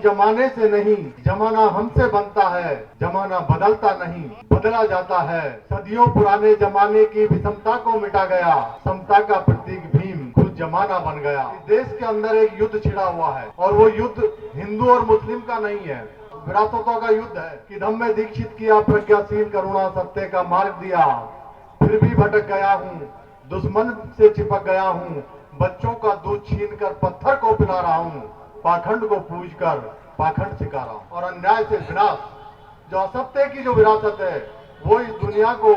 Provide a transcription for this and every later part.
जमाने से नहीं, जमाना हमसे बनता है। जमाना बदलता नहीं, बदला जाता है। सदियों पुराने जमाने की विषमता को मिटा गया, समता का प्रतीक भीम खुद जमाना बन गया। इस देश के अंदर एक युद्ध छिड़ा हुआ है और वो युद्ध हिंदू और मुस्लिम का नहीं है, विरासतों का युद्ध है। कि धम्म दीक्षित किया, प्रज्ञाशील करुणा सत्य का मार्ग दिया, फिर भी भटक गया हूँ, दुश्मन से चिपक गया हूँ। बच्चों का दूध छीन कर पत्थर को पिला रहा हूँ, पाखंड को पूज कर पाखंड सिखा रहा हूँ। और अन्याय से विनाश, जो असत्य की जो विरासत है वो इस दुनिया को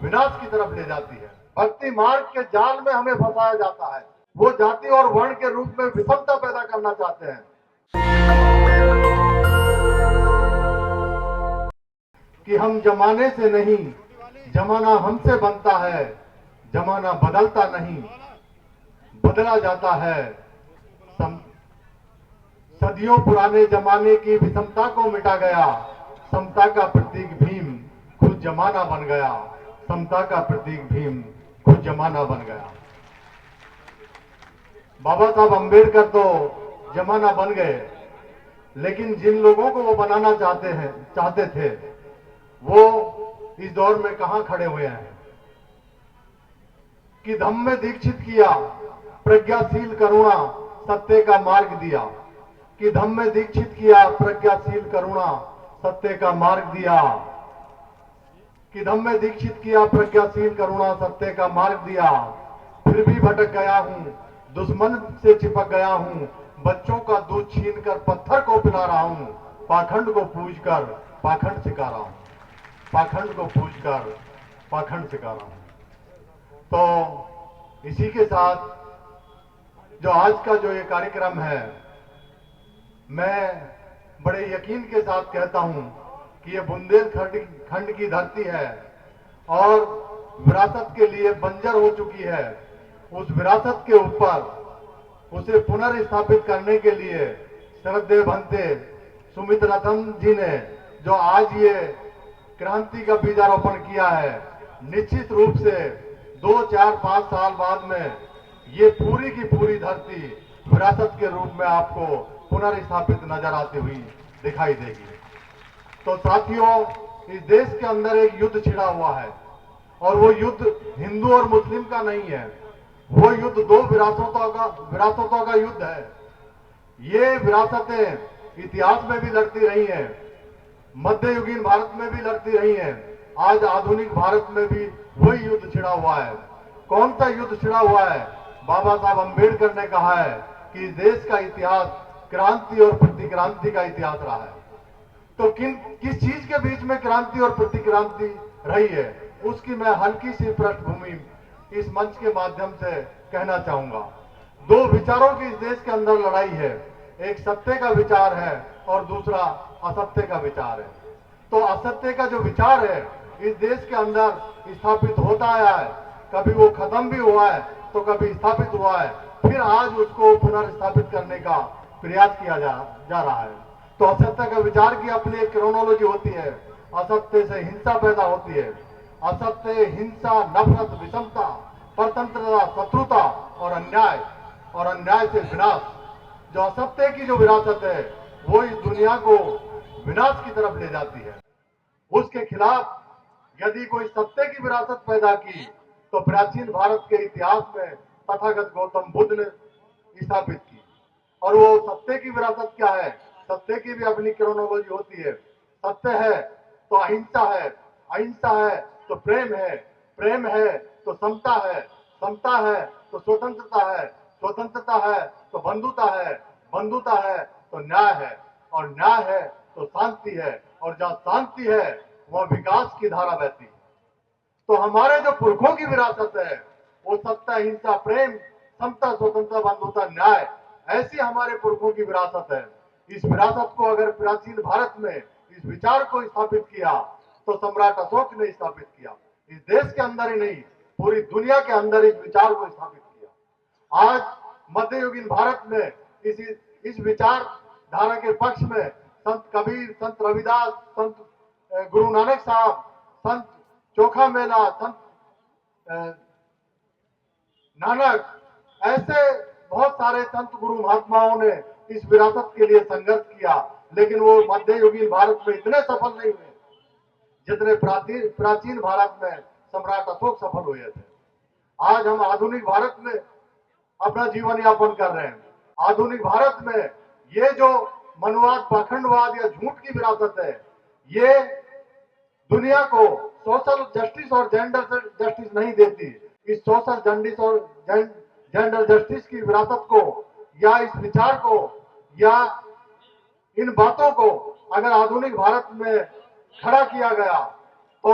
विनाश की तरफ ले जाती है। भक्ति मार्ग के जाल में हमें फंसाया जाता है। वो जाति और वर्ण के रूप में विषमता पैदा करना चाहते हैं। कि हम जमाने से नहीं, जमाना हमसे बनता है। जमाना बदलता नहीं, बदला जाता है। सदियों पुराने जमाने की विषमता को मिटा गया, समता का प्रतीक भीम खुद जमाना बन गया। समता का प्रतीक भीम खुद जमाना बन गया। बाबा साहब अम्बेडकर तो जमाना बन गए, लेकिन जिन लोगों को वो बनाना चाहते थे, वो इस दौर में कहां खड़े हुए हैं। कि धम्म दीक्षित किया, प्रज्ञाशील करुणा सत्य का मार्ग दिया। कि धम्म दीक्षित किया, प्रज्ञाशील करुणा सत्य का मार्ग दिया। कि धम्म दीक्षित किया, प्रज्ञाशील करुणा सत्य का मार्ग दिया, फिर भी भटक गया हूं, दुश्मन से चिपक गया हूं। बच्चों का दूध छीन कर पत्थर को पिला रहा हूं, पाखंड को पूज कर पाखंड सिखा रहा हूं। पाखंड को पूज कर पाखंड सिखा रहा हूं। तो इसी के साथ जो आज का जो ये कार्यक्रम है, मैं बड़े यकीन के साथ कहता हूं कि ये बुंदेलखंड की धरती है और विरासत के लिए बंजर हो चुकी है। उस विरासत के ऊपर उसे पुनर्स्थापित करने के लिए श्रद्धेय भंते सुमित रतन जी ने जो आज ये क्रांति का बीजारोपण किया है, निश्चित रूप से 2, 4, 5 साल बाद में ये पूरी की पूरी धरती विरासत के रूप में आपको पुनर्स्थापित नजर आती हुई दिखाई देगी। तो साथियों, इस देश के अंदर एक युद्ध छिड़ा हुआ है और वो युद्ध हिंदू और मुस्लिम का नहीं है, वो युद्ध 2 विरासतों का युद्ध है। ये विरासतें इतिहास में भी लड़ती रही हैं, मध्ययुगीन भारत में भी लड़ती रही हैं, आज आधुनिक भारत में भी वही युद्ध छिड़ा हुआ है। कौन सा युद्ध छिड़ा हुआ है? बाबा साहब अम्बेडकर ने कहा है कि इस देश का इतिहास क्रांति और प्रतिक्रांति का इतिहास रहा है। तो किस चीज के बीच में क्रांति और प्रतिक्रांति रही है, उसकी मैं हल्की सी पृष्ठभूमि इस मंच के माध्यम से कहना चाहूंगा। 2 विचारों की इस देश के अंदर लड़ाई है, एक सत्य का विचार है और दूसरा असत्य का विचार है। तो असत्य का जो विचार है इस देश के अंदर स्थापित होता आया है, कभी वो खत्म भी हुआ है तो कभी स्थापित हुआ है, फिर आज उसको पुनर्स्थापित करने का प्रयास किया जा रहा है। तो असत्य का विचार की अपनी एक क्रोनोलॉजी होती है। असत्य से हिंसा पैदा होती है। असत्य, हिंसा, नफरत, विषमता, परतंत्रता, शत्रुता और अन्याय से विनाश। जो असत्य की जो विरासत है वो इस दुनिया को विनाश की तरफ ले जाती है। उसके खिलाफ यदि कोई सत्य की विरासत पैदा की तो प्राचीन भारत के इतिहास में तथागत गौतम बुद्ध ने स्थापित की। और वो सत्य की विरासत क्या है? सत्य की भी अपनी क्रोनोलॉजी होती है। सत्य है तो अहिंसा है, अहिंसा है तो प्रेम है, प्रेम है तो समता है, समता है तो स्वतंत्रता है, स्वतंत्रता है तो बंधुता है, बंधुता है तो न्याय है, और न्याय है तो शांति है, और जहां शांति है वह विकास की धारा बहती है। तो हमारे जो पुरखों की विरासत है वो सत्य, अहिंसा, प्रेम, समता, स्वतंत्रता, बंधुता, न्याय, ऐसी हमारे पुरखों की विरासत है। इस विरासत को अगर प्राचीन भारत में इस विचार को स्थापित किया तो सम्राट अशोक ने स्थापित किया। इस देश के अंदर ही नहीं, पूरी दुनिया के अंदर इस विचार को स्थापित किया। आज मध्ययुगीन भारत में इस विचार धारा के पक्ष में संत कबीर, संत रविदास, संत गुरु नानक साहब, संत चोखा मेला, संत नानक, ऐसे बहुत सारे संत गुरु महात्माओं ने इस विरासत के लिए संघर्ष किया, लेकिन वो मध्ययुगीन भारत में इतने सफल नहीं हुए जितने प्राचीन भारत में सम्राट अशोक सफल हुए थे। आज हम आधुनिक भारत में अपना जीवन यापन कर रहे हैं। आधुनिक भारत में ये जो मनुवाद, पाखंडवाद या झूठ की विरासत है, ये दुनिया को सोशल जस्टिस और जेंडर जस्टिस नहीं देती। इस सोशल जस्टिस और जेंडर जस्टिस की विरासत को या इस विचार को या इन बातों को अगर आधुनिक भारत में खड़ा किया गया तो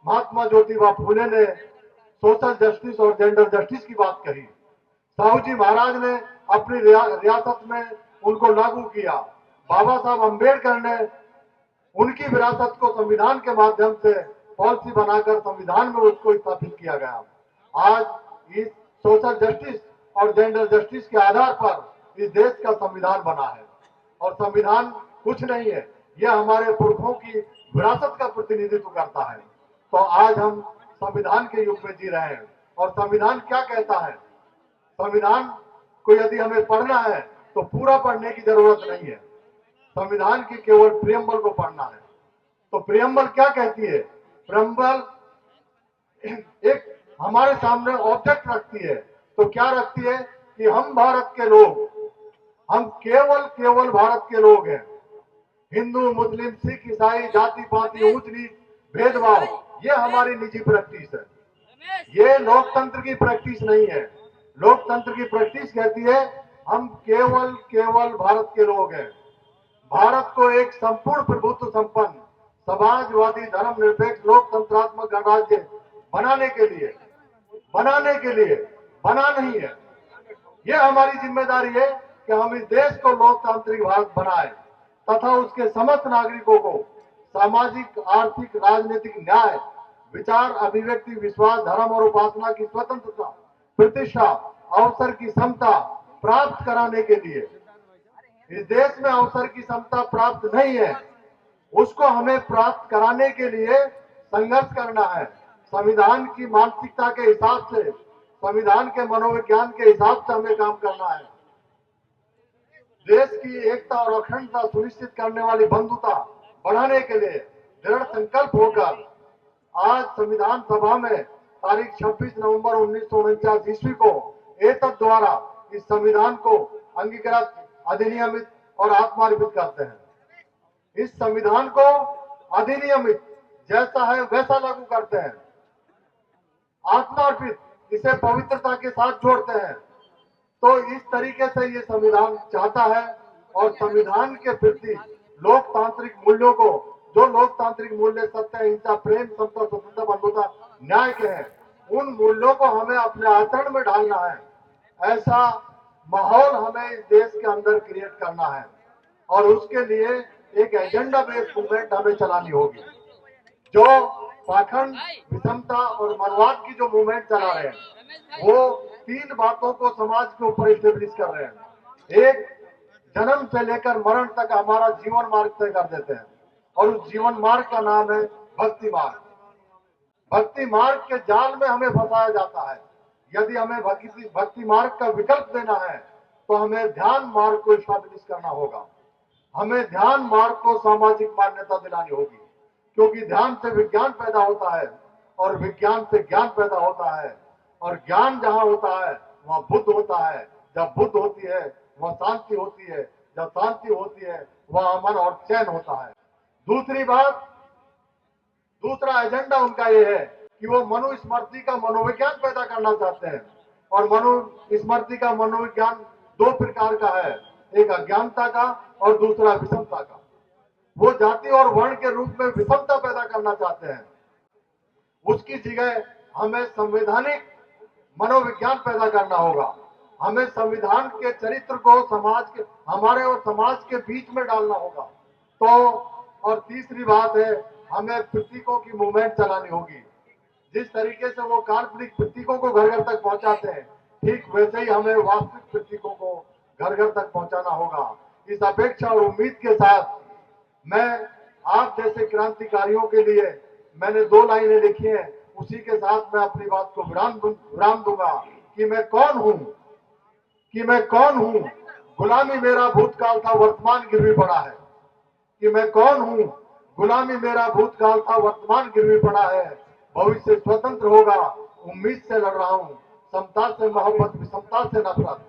महात्मा ज्योतिबा फुले ने सोशल जस्टिस और जेंडर जस्टिस की बात कही। साहू जी महाराज ने अपनी रियासत में उनको लागू किया। बाबा साहब अम्बेडकर ने उनकी विरासत को संविधान के माध्यम से पॉलिसी बनाकर संविधान में उसको स्थापित किया गया। आज इस सोशल जस्टिस और जेंडर जस्टिस के आधार पर इस देश का संविधान बना है। और संविधान कुछ नहीं है, यह हमारे पुरखों की विरासत का प्रतिनिधित्व करता है। तो आज हम संविधान के युग में जी रहे हैं। और संविधान क्या कहता है? संविधान को यदि हमें पढ़ना है तो पूरा पढ़ने की जरूरत नहीं है। संविधान की केवल प्रियम्बल को पढ़ना है। तो प्रियम्बल क्या कहती है? प्रियम्बल एक हमारे सामने ऑब्जेक्ट रखती है। तो क्या रखती है कि हम भारत के लोग, हम केवल भारत के लोग हैं। हिंदू, मुस्लिम, सिख, ईसाई, जाति पाति, ऊंच नीच, भेदभाव, ये हमारी निजी प्रैक्टिस है। ये लोकतंत्र की प्रैक्टिस नहीं है। लोकतंत्र की प्रैक्टिस कहती है हम केवल भारत के लोग हैं। भारत को एक संपूर्ण प्रभुत्व संपन्न समाजवादी धर्मनिरपेक्ष लोकतंत्रात्मक गणराज्य बनाने के लिए बना नहीं है। यह हमारी जिम्मेदारी है कि हम इस देश को लोकतांत्रिक भारत बनाएं तथा उसके समस्त नागरिकों को सामाजिक, आर्थिक, राजनीतिक न्याय, विचार, अभिव्यक्ति, विश्वास, धर्म और उपासना की स्वतंत्रता, प्रतिष्ठा, अवसर की समता प्राप्त कराने के लिए। इस देश में अवसर की समता प्राप्त नहीं है, उसको हमें प्राप्त कराने के लिए संघर्ष करना है। संविधान की मानसिकता के हिसाब से, संविधान के मनोविज्ञान के हिसाब से हमें काम करना है। देश की एकता और अखंडता सुनिश्चित करने वाली बंधुता बढ़ाने के लिए दृढ़ संकल्प होकर आज संविधान सभा में तारीख 26 नवंबर 1949 ईस्वी को एतद द्वारा इस संविधान को अंगीकृत, अधिनियमित और आत्मार्पित करते हैं। इस संविधान को अधिनियमित जैसा है वैसा लागू करते हैं, आत्मार्पित इसे पवित्रता के साथ जोड़ते हैं। तो इस तरीके से ये संविधान चाहता है। और संविधान के प्रति लोकतांत्रिक मूल्यों को, जो लोकतांत्रिक मूल्य सत्य, अहिंसा, प्रेम, समता, स्वतंत्रता, बंधुता, न्याय के हैं, उन मूल्यों को हमें अपने आचरण में ढालना है। ऐसा माहौल हमें इस देश के अंदर क्रिएट करना है और उसके लिए एक एजेंडा बेस्ड मूवमेंट हमें चलानी होगी। जो पाखंड, विषमता और मनवाद की जो मूवमेंट चला रहे हैं वो 3 बातों को समाज के ऊपर स्टेब्लिश कर रहे हैं। एक, जन्म से लेकर मरण तक हमारा जीवन मार्ग तय कर देते हैं और उस जीवन मार्ग का नाम है भक्ति मार्ग। भक्ति मार्ग के जाल में हमें फंसाया जाता है। यदि हमें भक्ति मार्ग का विकल्प देना है तो हमें ध्यान मार्ग को स्टैब्लिश करना होगा। हमें ध्यान मार्ग को सामाजिक मान्यता दिलानी होगी, क्योंकि ध्यान से विज्ञान पैदा होता है और विज्ञान से ज्ञान पैदा होता है और ज्ञान जहां होता है वहां बुद्ध होता है। जब बुद्ध होती है वहां शांति होती है, जब शांति होती है वहां अमन और चैन होता है। दूसरी बात, दूसरा एजेंडा उनका ये है कि वो मनुस्मृति का मनोविज्ञान पैदा करना चाहते हैं। और मनुस्मृति का मनोविज्ञान 2 प्रकार का है, एक अज्ञानता का और दूसरा विषमता का। वो जाति और वर्ण के रूप में विषमता पैदा करना चाहते हैं। उसकी जगह हमें संवैधानिक मनोविज्ञान पैदा करना होगा। हमें संविधान के चरित्र को समाज के, हमारे और समाज के बीच में डालना होगा। तो और तीसरी बात है, हमें प्रतीकों की मूवमेंट चलानी होगी। जिस तरीके से वो काल्पनिक प्रतीकों को घर घर तक पहुंचाते हैं, ठीक वैसे ही हमें वास्तविक प्रतीकों को घर घर तक पहुंचाना होगा। इस अपेक्षा और उम्मीद के साथ मैं आप जैसे क्रांतिकारियों के लिए मैंने 2 लाइनें लिखी हैं, उसी के साथ मैं अपनी बात को विराम दूंगा कि मैं कौन हूं गुलामी मेरा भूतकाल था, वर्तमान गिरवी पड़ा है। कि मैं कौन हूं? गुलामी मेरा भूतकाल था, वर्तमान गिरवी पड़ा है। भविष्य स्वतंत्र होगा, उम्मीद से लड़ रहा हूं। समता से मोहब्बत, विषमता से नफरत,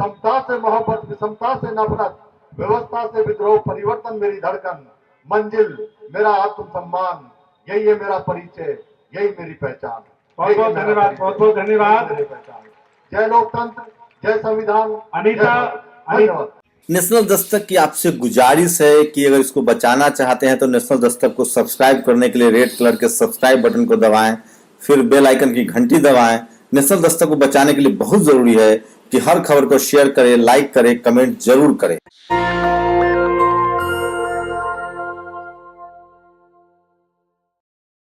समता से मोहब्बत, विषमता से नफरत, व्यवस्था से विद्रोह, परिवर्तन मेरी धड़कन, मंजिल मेरा आत्मसम्मान, यही है मेरा परिचय, यही मेरी पहचान। बहुत बहुत धन्यवाद, बहुत बहुत धन्यवाद। जय लोकतंत्र, जय संविधान। अनीता, धन्यवाद। नेशनल दस्तक की आपसे गुजारिश है कि अगर इसको बचाना चाहते हैं तो नेशनल दस्तक को सब्सक्राइब करने के लिए रेड कलर के सब्सक्राइब बटन को दबाएं, फिर बेल आइकन की घंटी दबाएं। नेशनल दस्तक को बचाने के लिए बहुत जरूरी है कि हर खबर को शेयर करें, लाइक करें, कमेंट जरूर करें।